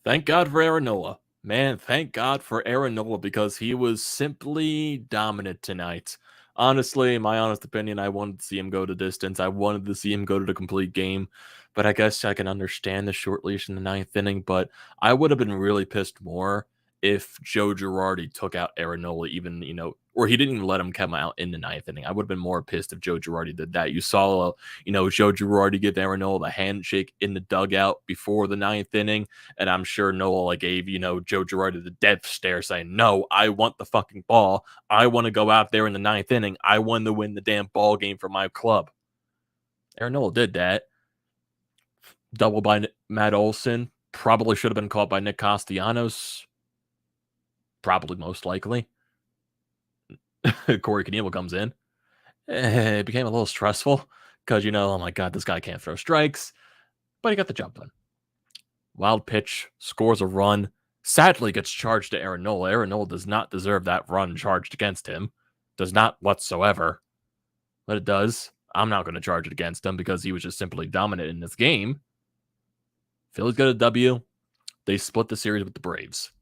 Thank God for Aaron Nola. Man, thank God for Aaron Nola because he was simply dominant tonight. Honestly, in my honest opinion, I wanted to see him go to distance. I wanted to see him go to the complete game. But I guess I can understand the short leash in the ninth inning. But I would have been really pissed more if Joe Girardi took out Aaron Nola, even, or he didn't even let him come out in the ninth inning. I would have been more pissed if Joe Girardi did that. You saw, Joe Girardi give Aaron Nola the handshake in the dugout before the ninth inning. And I'm sure Nola gave, Joe Girardi the death stare saying, no, I want the fucking ball. I want to go out there in the ninth inning. I want to win the damn ball game for my club. Aaron Nola did that. Double by Matt Olson. Probably should have been caught by Nick Castellanos. Probably most likely. Corey Knebel comes in. It became a little stressful because, oh my God, this guy can't throw strikes. But he got the job done. Wild pitch, scores a run. Sadly gets charged to Aaron Nola. Aaron Nola does not deserve that run charged against him. Does not whatsoever. But it does. I'm not going to charge it against him because he was just simply dominant in this game. Phillies got a W. They split the series with the Braves.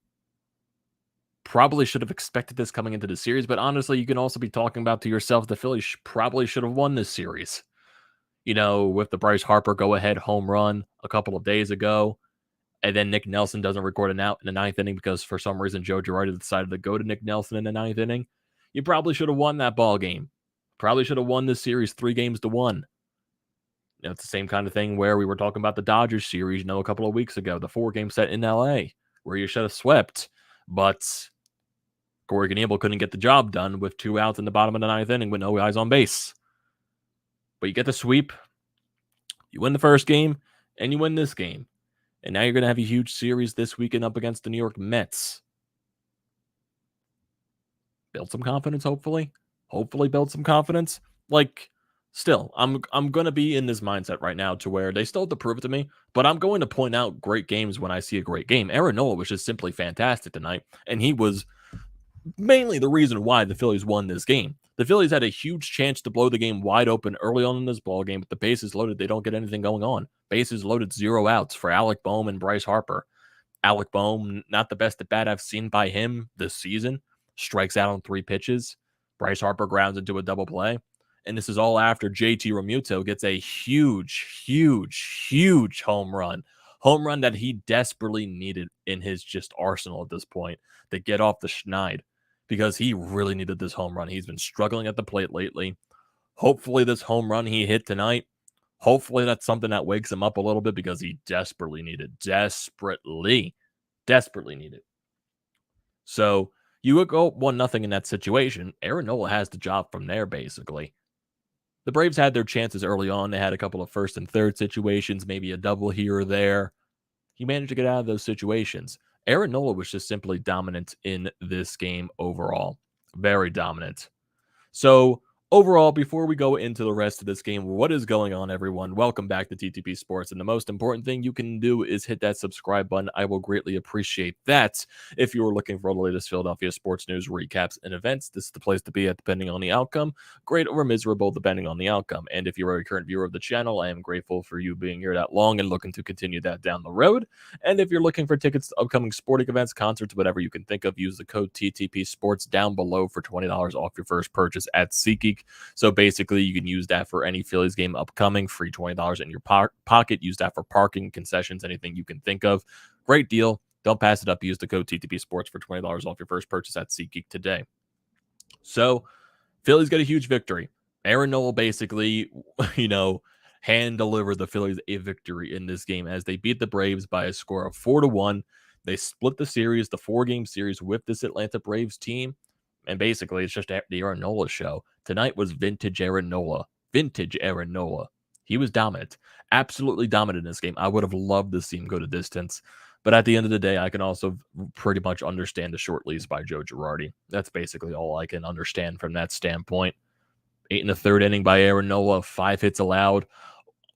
Probably should have expected this coming into the series, but honestly, you can also be talking about to yourself the Phillies probably should have won this series. With the Bryce Harper go-ahead home run a couple of days ago, and then Nick Nelson doesn't record an out in the ninth inning because for some reason Joe Girardi decided to go to Nick Nelson in the ninth inning. You probably should have won that ball game. Probably should have won this series 3-1. It's the same kind of thing where we were talking about the Dodgers series, a couple of weeks ago, the 4-game set in LA, where you should have swept. But Corey Knebel couldn't get the job done with 2 outs in the bottom of the ninth inning with no guys on base. But you get the sweep, you win the first game, and you win this game. And now you're going to have a huge series this weekend up against the New York Mets. Build some confidence, hopefully. Hopefully build some confidence. Still, I'm going to be in this mindset right now to where they still have to prove it to me, but I'm going to point out great games when I see a great game. Aaron Nola was just simply fantastic tonight, and he was mainly the reason why the Phillies won this game. The Phillies had a huge chance to blow the game wide open early on in this ball game, but the bases loaded, they don't get anything going on. Bases loaded, 0 outs for Alec Bohm and Bryce Harper. Alec Bohm, not the best at bat I've seen by him this season. Strikes out on 3 pitches. Bryce Harper grounds into a double play. And this is all after JT Realmuto gets a huge home run. Home run that he desperately needed in his just arsenal at this point to get off the schneid because he really needed this home run. He's been struggling at the plate lately. Hopefully this home run he hit tonight, hopefully that's something that wakes him up a little bit because he desperately needed. So you would go 1-0 in that situation. Aaron Nola has the job from there, basically. The Braves had their chances early on. They had a couple of first and third situations, maybe a double here or there. He managed to get out of those situations. Aaron Nola was just simply dominant in this game overall. Very dominant. So overall, before we go into the rest of this game, what is going on, everyone? Welcome back to TTP Sports. And the most important thing you can do is hit that subscribe button. I will greatly appreciate that. If you are looking for the latest Philadelphia sports news, recaps, and events, this is the place to be at, depending on the outcome. Great or miserable, depending on the outcome. And if you're a current viewer of the channel, I am grateful for you being here that long and looking to continue that down the road. And if you're looking for tickets to upcoming sporting events, concerts, whatever you can think of, use the code TTP Sports down below for $20 off your first purchase at SeatGeek. So basically, you can use that for any Phillies game upcoming, free $20 in your pocket. Use that for parking, concessions, anything you can think of. Great deal. Don't pass it up. Use the code TTP Sports for $20 off your first purchase at SeatGeek today. So Phillies got a huge victory. Aaron Nola basically, hand delivered the Phillies a victory in this game as they beat the Braves by a score of 4-1. They split the series, the 4-game series, with this Atlanta Braves team. And basically, it's just the Aaron Nola show. Tonight was vintage Aaron Nola. Vintage Aaron Nola. He was dominant. Absolutely dominant in this game. I would have loved to see him go to distance. But at the end of the day, I can also pretty much understand the short lease by Joe Girardi. That's basically all I can understand from that standpoint. 8 1/3 inning by Aaron Nola. 5 hits allowed.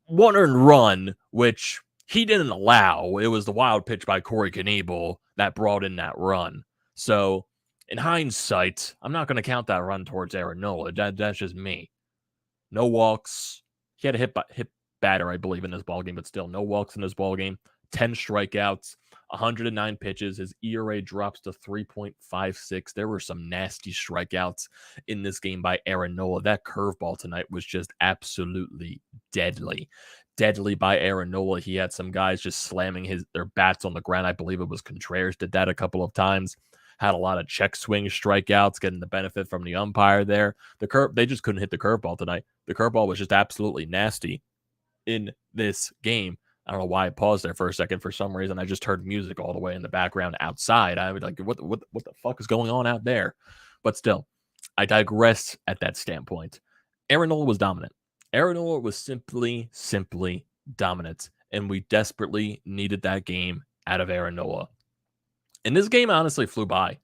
1 earned run, which he didn't allow. It was the wild pitch by Corey Knebel that brought in that run. So in hindsight, I'm not going to count that run towards Aaron Nola. That's just me. No walks. He had a hit batter, I believe, in this ballgame, but still no walks in this ballgame. 10 strikeouts, 109 pitches. His ERA drops to 3.56. There were some nasty strikeouts in this game by Aaron Nola. That curveball tonight was just absolutely deadly. Deadly by Aaron Nola. He had some guys just slamming their bats on the ground. I believe it was Contreras did that a couple of times. Had a lot of check swing strikeouts, getting the benefit from the umpire there. They just couldn't hit the curveball tonight. The curveball was just absolutely nasty in this game. I don't know why I paused there for a second. For some reason, I just heard music all the way in the background outside. I was like, what the fuck is going on out there? But still, I digress at that standpoint. Aaron Nola was dominant. Aaron Nola was simply dominant. And we desperately needed that game out of Aaron Nola. And this game honestly flew by.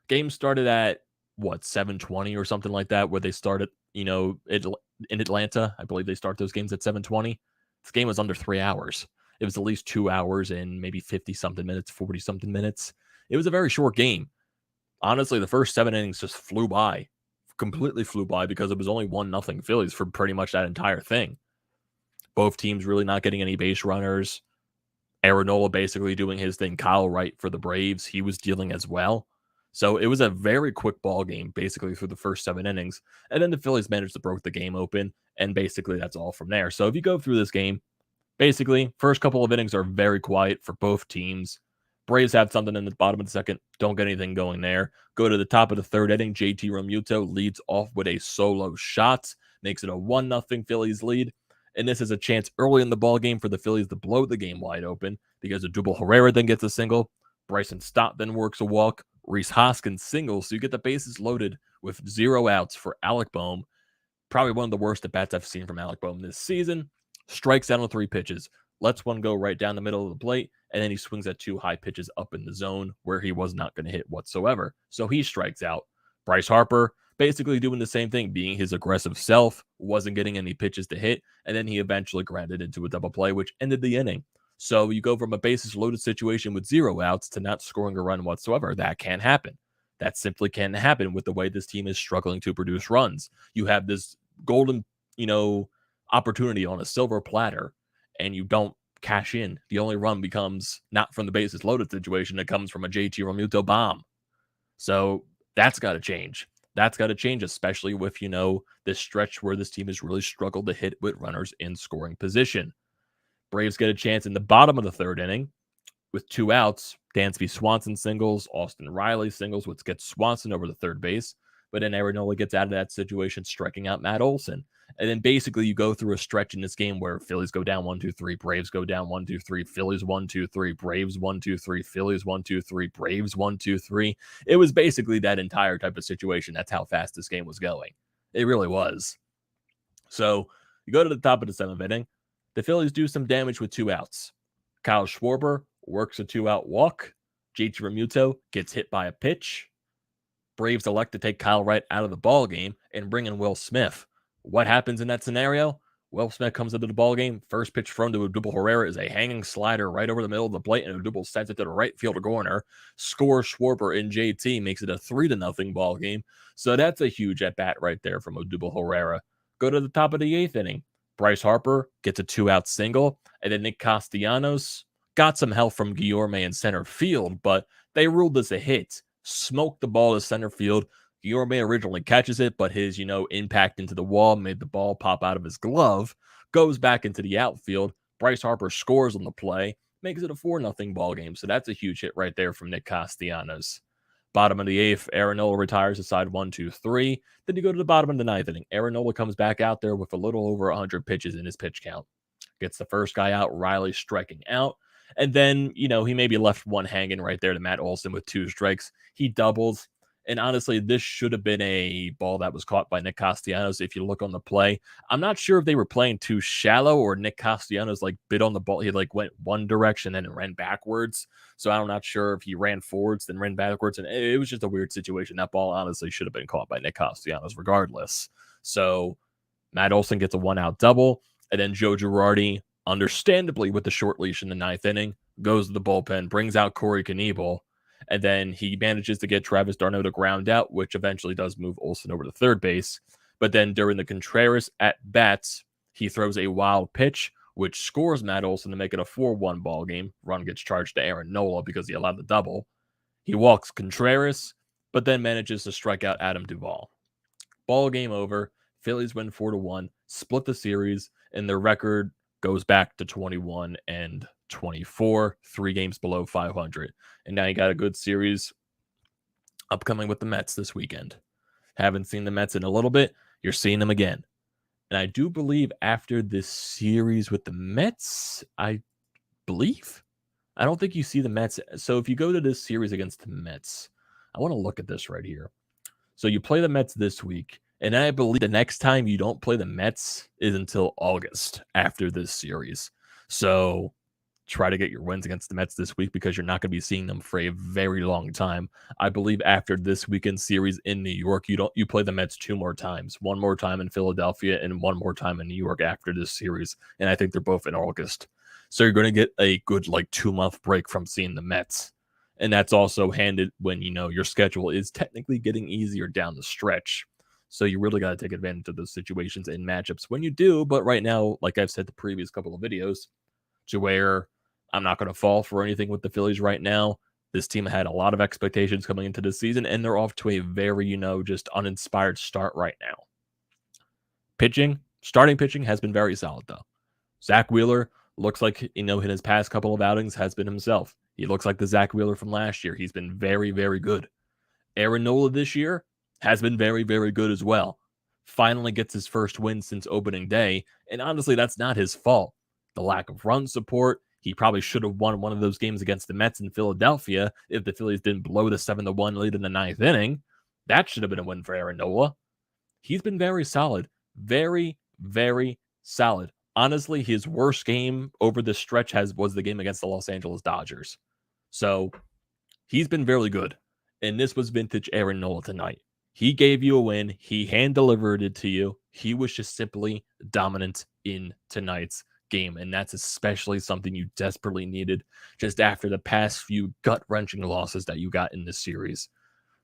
Game started at, 7:20 or something like that, where they started, in Atlanta. I believe they start those games at 7:20. This game was under 3 hours. It was at least 2 hours and maybe 50-something minutes, 40-something minutes. It was a very short game. Honestly, the first 7 innings just flew by. Completely flew by because it was only 1-0 Phillies for pretty much that entire thing. Both teams really not getting any base runners. Aaron Nola basically doing his thing. Kyle Wright for the Braves, he was dealing as well. So it was a very quick ball game, basically through the first 7 innings. And then the Phillies managed to break the game open, and basically that's all from there. So if you go through this game, basically, first couple of innings are very quiet for both teams. Braves have something in the bottom of the second, don't get anything going there. Go to the top of the third inning, JT Realmuto leads off with a solo shot, makes it a 1-0 Phillies lead. And this is a chance early in the ball game for the Phillies to blow the game wide open because Odubel Herrera then gets a single. Bryson Stott then works a walk. Rhys Hoskins singles. So you get the bases loaded with 0 outs for Alec Bohm. Probably one of the worst at-bats I've seen from Alec Bohm this season. Strikes out on 3 pitches. Lets one go right down the middle of the plate. And then he swings at 2 high pitches up in the zone where he was not going to hit whatsoever. So he strikes out. Bryce Harper basically doing the same thing, being his aggressive self, wasn't getting any pitches to hit, and then he eventually grounded into a double play, which ended the inning. So you go from a bases loaded situation with 0 outs to not scoring a run whatsoever. That can't happen. That simply can't happen with the way this team is struggling to produce runs. You have this golden, opportunity on a silver platter, and you don't cash in. The only run becomes not from the bases loaded situation. It comes from a JT Realmuto bomb. So that's got to change. That's got to change, especially with, this stretch where this team has really struggled to hit with runners in scoring position. Braves get a chance in the bottom of the third inning with 2 outs. Dansby Swanson singles, Austin Riley singles, which gets Swanson over the third base. But then Aaron Nola gets out of that situation, striking out Matt Olson. And then basically you go through a stretch in this game where Phillies go down 1-2-3, Braves go down 1-2-3, Phillies 1-2-3, Braves 1-2-3, Phillies 1-2-3, Braves 1-2-3. It was basically that entire type of situation. That's how fast this game was going. It really was. So you go to the top of the 7th inning. The Phillies do some damage with 2 outs. Kyle Schwarber works a 2-out walk. JT Realmuto gets hit by a pitch. Braves elect to take Kyle Wright out of the ball game and bring in Will Smith. What happens in that scenario? Will Smith comes into the ball game. First pitch thrown to Odubel Herrera is a hanging slider right over the middle of the plate, and Odubel sends it to the right field corner. Scores Schwarber and JT, makes it a 3-0 ball game. So that's a huge at bat right there from Odubel Herrera. Go to the top of the 8th inning. Bryce Harper gets a 2-out single, and then Nick Castellanos got some help from Guillorme in center field, but they ruled this a hit. Smoked the ball to center field. Guillorme originally catches it, but his, impact into the wall made the ball pop out of his glove. Goes back into the outfield. Bryce Harper scores on the play, makes it a 4-0 ball game. So that's a huge hit right there from Nick Castellanos. Bottom of the 8th, Aaron Nola retires aside 1-2-3. Then you go to the bottom of the 9th inning. Aaron Nola comes back out there with a little over 100 pitches in his pitch count. Gets the first guy out, Riley striking out. And then, he maybe left one hanging right there to Matt Olson with 2 strikes. He doubles. And honestly, this should have been a ball that was caught by Nick Castellanos. If you look on the play, I'm not sure if they were playing too shallow or Nick Castellanos bit on the ball. He went one direction and then ran backwards. So I'm not sure if he ran forwards then ran backwards. And it was just a weird situation. That ball honestly should have been caught by Nick Castellanos regardless. So Matt Olson gets a 1-out double. And then Joe Girardi, understandably with the short leash in the 9th inning, goes to the bullpen, brings out Corey Knebel. And then he manages to get Travis d'Arnaud to ground out, which eventually does move Olson over to third base. But then during the Contreras at bats, he throws a wild pitch. which scores Matt Olson to make it a 4-1 ball game. Run gets charged to Aaron Nola because he allowed the double. He walks Contreras, but then manages to strike out Adam Duvall. Ball game over. Phillies win 4-1, split the series, and their record goes back to 21-24, 3 games below 500. And now you got a good series upcoming with the Mets this weekend. Haven't seen the Mets in a little bit. You're seeing them again. And I do believe after this series with the Mets, I don't think you see the Mets. So if you go to this series against the Mets, I want to look at this right here. So you play the Mets this week, and I believe the next time you don't play the Mets is until August after this series. So try to get your wins against the Mets this week because you're not going to be seeing them for a very long time. I believe after this weekend series in New York, you play the Mets 2 more times, 1 more time in Philadelphia and 1 more time in New York after this series. And I think they're both in August. So you're going to get a good 2-month break from seeing the Mets. And that's also handed when, your schedule is technically getting easier down the stretch. So you really got to take advantage of those situations and matchups when you do. But right now, like I've said the previous couple of videos, to where I'm not going to fall for anything with the Phillies right now. This team had a lot of expectations coming into this season, and they're off to a very, just uninspired start right now. Starting pitching has been very solid, though. Zack Wheeler looks like, in his past couple of outings has been himself. He looks like the Zack Wheeler from last year. He's been very, very good. Aaron Nola this year has been very, very good as well. Finally gets his first win since opening day, and honestly, that's not his fault. The lack of run support, he probably should have won one of those games against the Mets in Philadelphia if the Phillies didn't blow the 7-1 lead in the 9th inning. That should have been a win for Aaron Nola. He's been very solid. Very, very solid. Honestly, his worst game over this stretch was the game against the Los Angeles Dodgers. So he's been very good. And this was vintage Aaron Nola tonight. He gave you a win. He hand-delivered it to you. He was just simply dominant in tonight's game. And that's especially something you desperately needed just after the past few gut-wrenching losses that you got in this series.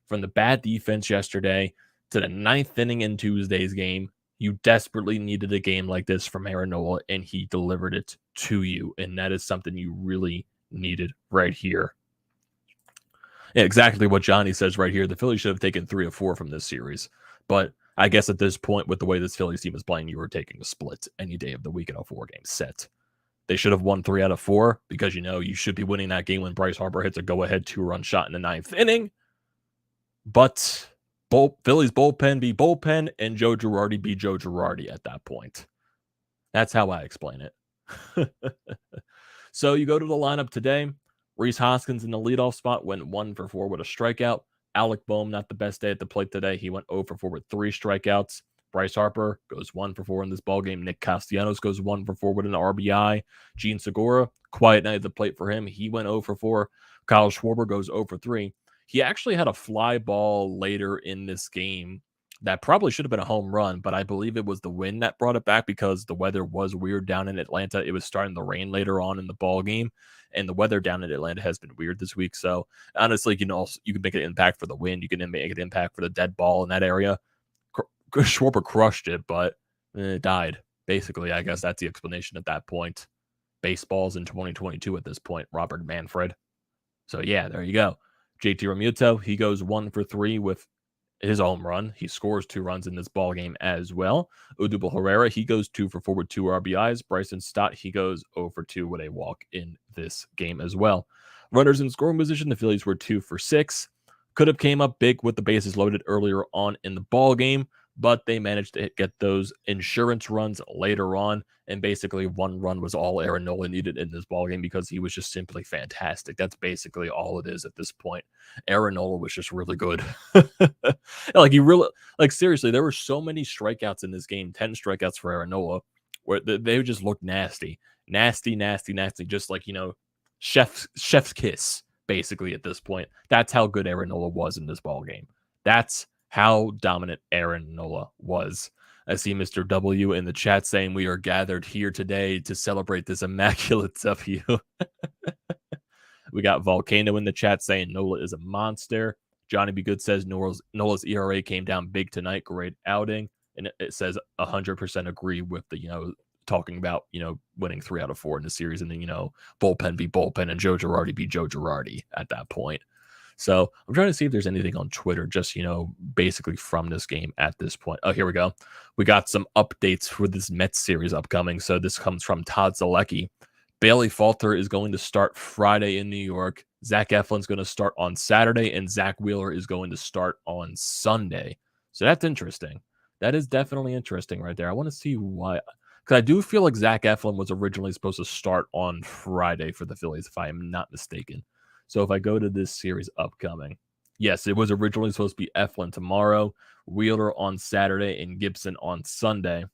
From the bad defense yesterday to the 9th inning in Tuesday's game, you desperately needed a game like this from Aaron Nola, and he delivered it to you. And that is something you really needed right here. Yeah, exactly what Johnny says right here. The Phillies should have taken 3 of 4 from this series. But I guess at this point, with the way this Phillies team is playing, you were taking a split any day of the week in a 4-game set. They should have won 3 out of 4 because, you should be winning that game when Bryce Harper hits a go-ahead 2-run shot in the 9th inning. But Phillies bullpen be bullpen, and Joe Girardi be Joe Girardi at that point. That's how I explain it. So you go to the lineup today. Rhys Hoskins in the leadoff spot went 1 for 4 with a strikeout. Alec Boehm, not the best day at the plate today. He went 0 for 4 with 3 strikeouts. Bryce Harper goes 1 for 4 in this ballgame. Nick Castellanos goes 1 for 4 with an RBI. Gene Segura, quiet night at the plate for him. He went 0 for 4. Kyle Schwarber goes 0 for 3. He actually had a fly ball later in this game that probably should have been a home run, but I believe it was the wind that brought it back because the weather was weird down in Atlanta. It was starting to rain later on in the ball game, and the weather down in Atlanta has been weird this week. So honestly, you can make an impact for the wind. You can make an impact for the dead ball in that area. Schwarber crushed it, but it died. Basically, I guess that's the explanation at that point. Baseball's in 2022 at this point, Robert Manfred. So yeah, there you go. JT Realmuto, he goes 1 for 3 with his home run. He scores 2 runs in this ball game as well. Odubel Herrera, he goes 2 for 4 with 2 RBIs. Bryson Stott, he goes 0 for 2 with a walk in this game as well. Runners in scoring position, the Phillies were 2 for 6. Could have came up big with the bases loaded earlier on in the ball game, but they managed to get those insurance runs later on, and basically 1 run was all Aaron Nola needed in this ballgame because he was just simply fantastic. That's basically all it is at this point. Aaron Nola was just really good. Seriously, there were so many strikeouts in this game, 10 strikeouts for Aaron Nola, where they just looked nasty, just like, chef's kiss, basically at this point. That's how good Aaron Nola was in this ballgame. That's how dominant Aaron Nola was. I see Mr. W in the chat saying we are gathered here today to celebrate this immaculate W. We got Volcano in the chat saying Nola is a monster. Johnny B. Good says Nola's ERA came down big tonight. Great outing. And it says 100% agree with the, talking about, winning 3 out of 4 in the series and then, bullpen be bullpen and Joe Girardi be Joe Girardi at that point. So I'm trying to see if there's anything on Twitter, just, basically from this game at this point. Oh, here we go. We got some updates for this Mets series upcoming. So this comes from Todd Zalecki. Bailey Falter is going to start Friday in New York. Zach Eflin's going to start on Saturday, and Zach Wheeler is going to start on Sunday. So that's interesting. That is definitely interesting right there. I want to see why. Because I do feel like Zach Eflin was originally supposed to start on Friday for the Phillies, if I am not mistaken. So if I go to this series upcoming, yes, it was originally supposed to be Eflin tomorrow, Wheeler on Saturday, and Gibson on Sunday.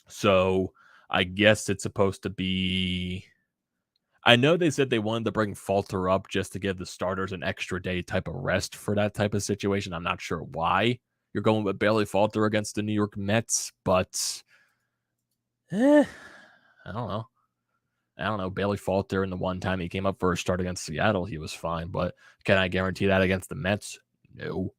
So I guess it's supposed to be. I know they said they wanted to bring Falter up just to give the starters an extra day type of rest for that type of situation. I'm not sure why you're going with Bailey Falter against the New York Mets, but I don't know. I don't know. Bailey Falter, and the one time he came up for a start against Seattle, he was fine. But can I guarantee that against the Mets? No,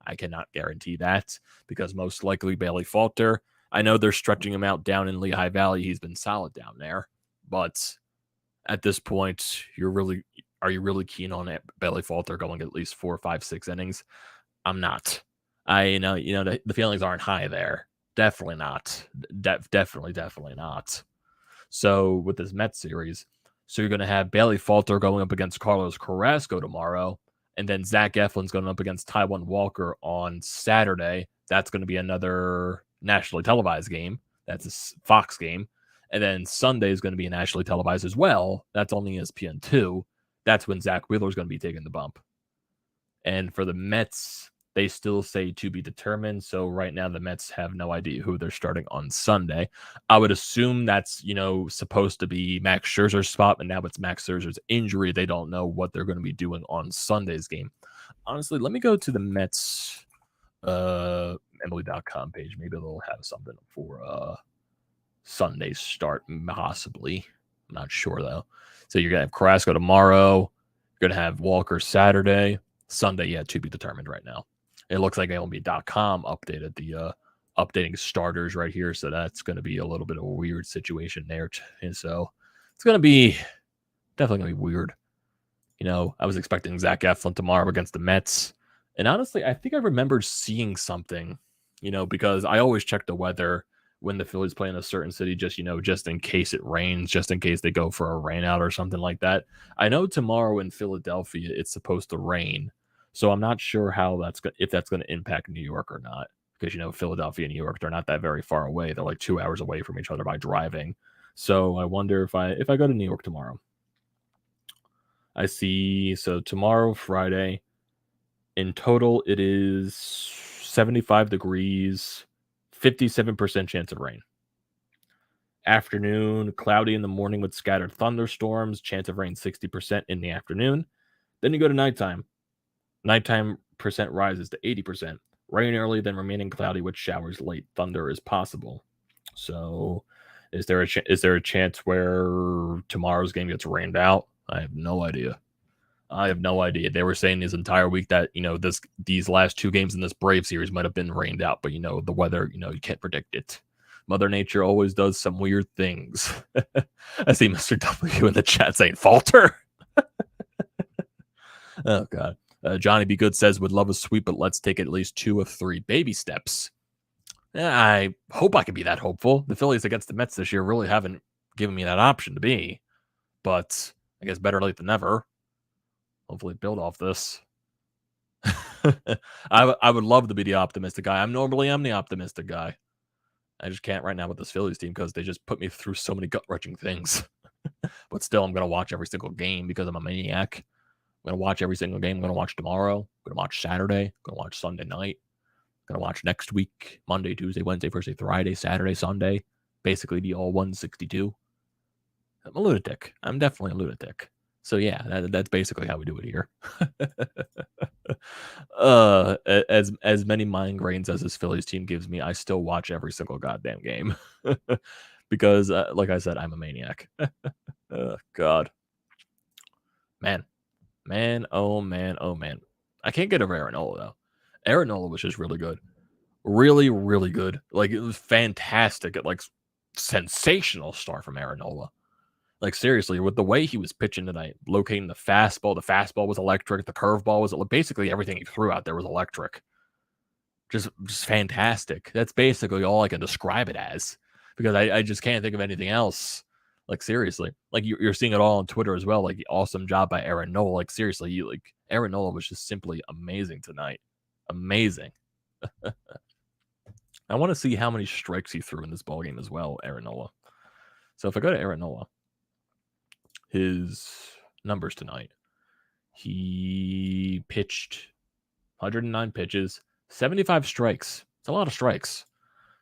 I cannot guarantee that because most likely Bailey Falter. I know they're stretching him out down in Lehigh Valley. He's been solid down there, but at this point, are you really keen on it, Bailey Falter going at least 4, 5, 6 innings? I'm not. The feelings aren't high there. Definitely not. Definitely not. So with this Mets series, so you're going to have Bailey Falter going up against Carlos Carrasco tomorrow, and then Zach Eflin's going up against Taijuan Walker on Saturday. That's going to be another nationally televised game. That's a Fox game. And then Sunday is going to be nationally televised as well. That's on ESPN2. That's when Zach Wheeler is going to be taking the bump. And for the Mets, they still say to be determined. So right now the Mets have no idea who they're starting on Sunday. I would assume that's, supposed to be Max Scherzer's spot, but now it's Max Scherzer's injury. They don't know what they're going to be doing on Sunday's game. Honestly, let me go to the Mets Emily.com page. Maybe they'll have something for Sunday start, possibly. I'm not sure, though. So you're going to have Carrasco tomorrow. You're going to have Walker Saturday. Sunday, yeah, to be determined right now. It looks like MLB.com updated the updating starters right here, so that's going to be a little bit of a weird situation there. And so it's going to be definitely going to be weird. I was expecting Zach Eflin tomorrow against the Mets. And honestly, I think I remembered seeing something, because I always check the weather when the Phillies play in a certain city, just in case it rains, just in case they go for a rain out or something like that. I know tomorrow in Philadelphia, it's supposed to rain. So I'm not sure if that's going to impact New York or not, because Philadelphia and New York, they're not that very far away. They're like 2 hours away from each other by driving. So I wonder if I go to New York tomorrow. I see. So tomorrow, Friday, in total, it is 75 degrees, 57% chance of rain. Afternoon, cloudy in the morning with scattered thunderstorms, chance of rain 60% in the afternoon. Then you go to nighttime. Nighttime percent rises to 80%. Rain early, then remaining cloudy with showers late. Thunder is possible. So is there a chance where tomorrow's game gets rained out? I have no idea. They were saying this entire week that, these last 2 games in this Brave series might have been rained out, but, the weather, you can't predict it. Mother Nature always does some weird things. I see Mr. W in the chat saying, Falter. Oh, God. Johnny B. Good says, would love a sweep, but let's take at least 2 of 3 baby steps. I hope I can be that hopeful. The Phillies against the Mets this year really haven't given me that option to be, but I guess better late than never. Hopefully build off this. I would love to be the optimistic guy. I'm the optimistic guy. I just can't right now with this Phillies team because they just put me through so many gut-wrenching things. But still, I'm going to watch every single game because I'm a maniac. I'm going to watch every single game. I'm going to watch tomorrow. I'm going to watch Saturday. I'm going to watch Sunday night. I'm going to watch next week, Monday, Tuesday, Wednesday, Thursday, Friday, Saturday, Sunday. Basically be all 162. I'm a lunatic. I'm definitely a lunatic. So yeah, that's basically how we do it here. As many migraines as this Phillies team gives me, I still watch every single goddamn game. Because, like I said, I'm a maniac. Oh, God. Man, oh man. I can't get over Aaron Nola, though. Aaron Nola was just really good. Really, really good. Like, it was fantastic at, sensational start from Aaron Nola. Like, seriously, with the way he was pitching tonight, locating the fastball was electric. The curveball was basically everything he threw out there was electric. Just fantastic. That's basically all I can describe it as, because I just can't think of anything else. Like, seriously, like you're seeing it all on Twitter as well. Like, awesome job by Aaron Nola. Like, seriously, Aaron Nola was just simply amazing tonight. Amazing. I want to see how many strikes he threw in this ballgame as well, Aaron Nola. So if I go to Aaron Nola, his numbers tonight, he pitched 109 pitches, 75 strikes. It's a lot of strikes.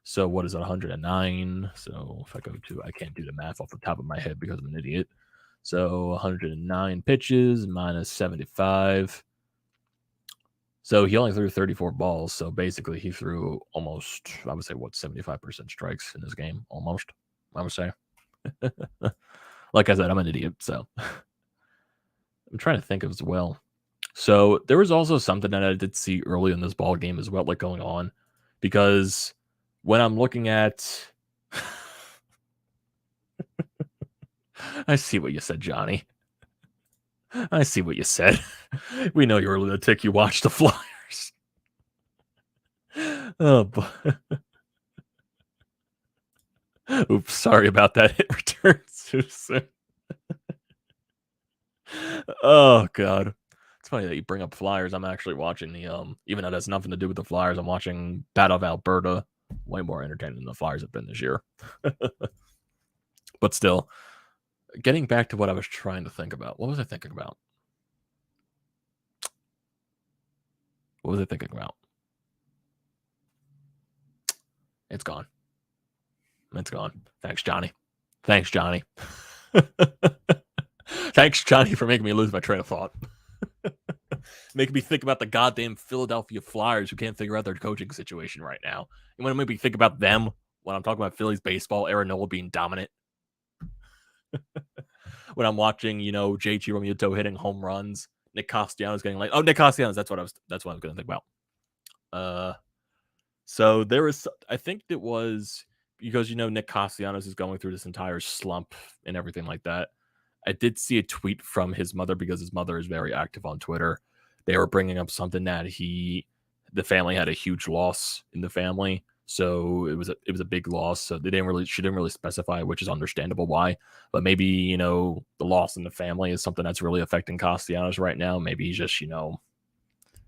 So what is it, 109? So if I go to, I can't do the math off the top of my head because I'm an idiot. So 109 pitches minus 75. So he only threw 34 balls. So basically he threw almost, I would say, 75% strikes in this game? Almost, I would say. Like I said, I'm an idiot. So I'm trying to think of as well. So there was also something that I did see early in this ball game as well, like going on, because when I'm looking at, I see what you said, Johnny. I see what you said. We know you're a lunatic. You watch the Flyers. Oh, boy. Oops, sorry about that. Hit return too soon. Oh, God. It's funny that you bring up Flyers. I'm actually watching the even though it has nothing to do with the Flyers, I'm watching Battle of Alberta. Way more entertaining than the Flyers have been this year. But still, getting back to what I was trying to think about. What was I thinking about? What was I thinking about? It's gone. It's gone. Thanks, Johnny. Thanks, Johnny. Thanks, Johnny, for making me lose my train of thought. Making me think about the goddamn Philadelphia Flyers who can't figure out their coaching situation right now. You want to make me think about them when I'm talking about Phillies baseball, Aaron Nola being dominant? When I'm watching, JT Realmuto hitting home runs, Nick Castellanos getting like, Nick Castellanos, that's what I was going to think about. So there was, I think it was because, Nick Castellanos is going through this entire slump and everything like that. I did see a tweet from his mother because his mother is very active on Twitter. They were bringing up something that the family had a huge loss in the family. So it was a big loss. So she didn't really specify, which is understandable why. But maybe, the loss in the family is something that's really affecting Castellanos right now. Maybe he's just,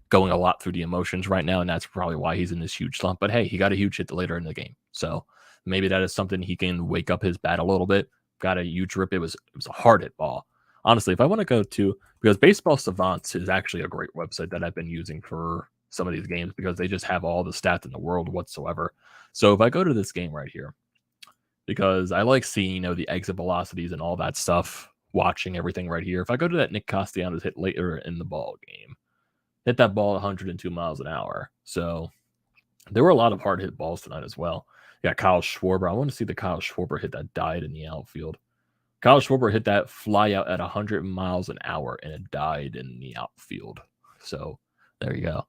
going a lot through the emotions right now, and that's probably why he's in this huge slump. But hey, he got a huge hit later in the game. So maybe that is something he can wake up his bat a little bit. Got a huge rip. It was a hard hit ball. Honestly, if I want to go to, because Baseball Savants is actually a great website that I've been using for some of these games because they just have all the stats in the world whatsoever. So if I go to this game right here, because I like seeing, the exit velocities and all that stuff, watching everything right here. If I go to that Nick Castellanos hit later in the ball game, hit that ball 102 miles an hour. So there were a lot of hard hit balls tonight as well. Yeah, Kyle Schwarber. I want to see the Kyle Schwarber hit that died in the outfield. Kyle Schwarber hit that fly out at 100 miles an hour, and it died in the outfield. So there you go.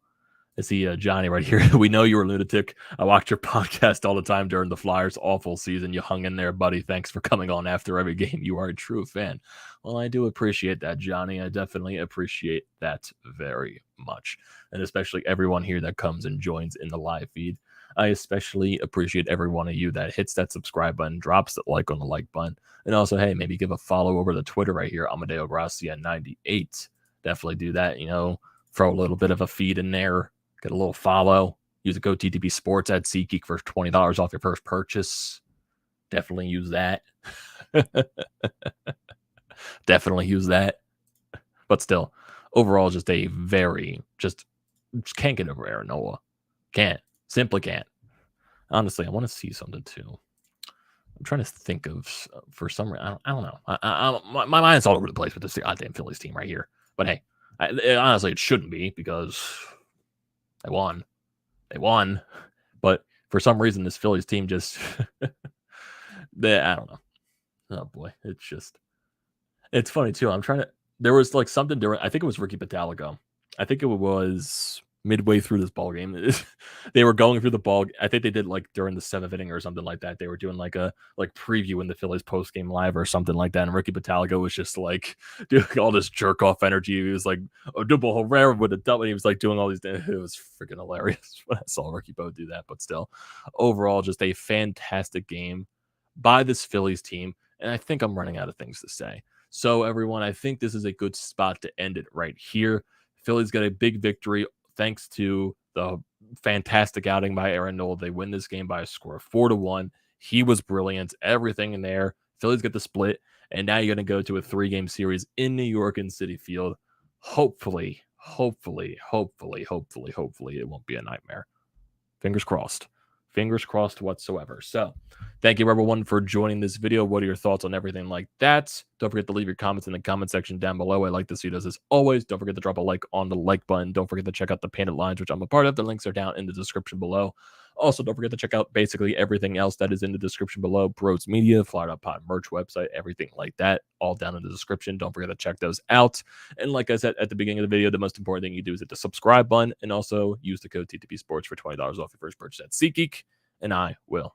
I see Johnny right here. We know you were a lunatic. I watched your podcast all the time during the Flyers' awful season. You hung in there, buddy. Thanks for coming on after every game. You are a true fan. Well, I do appreciate that, Johnny. I definitely appreciate that very much. And especially everyone here that comes and joins in the live feed. I especially appreciate every one of you that hits that subscribe button, drops that like on the like button. And also, hey, maybe give a follow over the Twitter right here, Amadeo Gracia 98. Definitely do that, throw a little bit of a feed in there. Get a little follow. Use the code TTPSPORTS at SEATGEEK for $20 off your first purchase. Definitely use that. Definitely use that. But still, overall, just a very, just can't get over Aaron Nola. Can't. Simply can't. Honestly, I want to see something too. I'm trying to think of, for some reason, I don't know. My mind's all over the place with this goddamn Phillies team right here. But hey, honestly, it shouldn't be because they won. They won. But for some reason, this Phillies team just, I don't know. Oh, boy. It's funny, too. There was like something during, I think it was Ricky Pitalico. I think it was midway through this ball game. They were going through the ball. I think they did like during the seventh inning or something like that. They were doing like a preview in the Phillies post game live or something like that. And Ricky Battaligo was just like doing all this jerk off energy. He was like a double Herrera with a double. He was like doing all these. It was freaking hilarious when I saw Ricky Bo do that. But still, overall, just a fantastic game by this Phillies team. And I think I'm running out of things to say. So everyone, I think this is a good spot to end it right here. Phillies got a big victory thanks to the fantastic outing by Aaron Nola. They win this game by a score of 4-1. He was brilliant. Everything in there. Phillies get the split, and now you're going to go to a 3-game series in New York and Citi Field. Hopefully, it won't be a nightmare. Fingers crossed. Fingers crossed whatsoever. So, thank you everyone for joining this video. What are your thoughts on everything like that? Don't forget to leave your comments in the comment section down below. I like this video as always. Don't forget to drop a like on the like button. Don't forget to check out the painted lines, which I'm a part of. The links are down in the description below. Also, don't forget to check out basically everything else that is in the description below. BrodesMedia, Flyer.pod merch website, everything like that, all down in the description. Don't forget to check those out. And like I said at the beginning of the video, the most important thing you do is hit the subscribe button and also use the code TTPSports for $20 off your first purchase at SeatGeek. And I will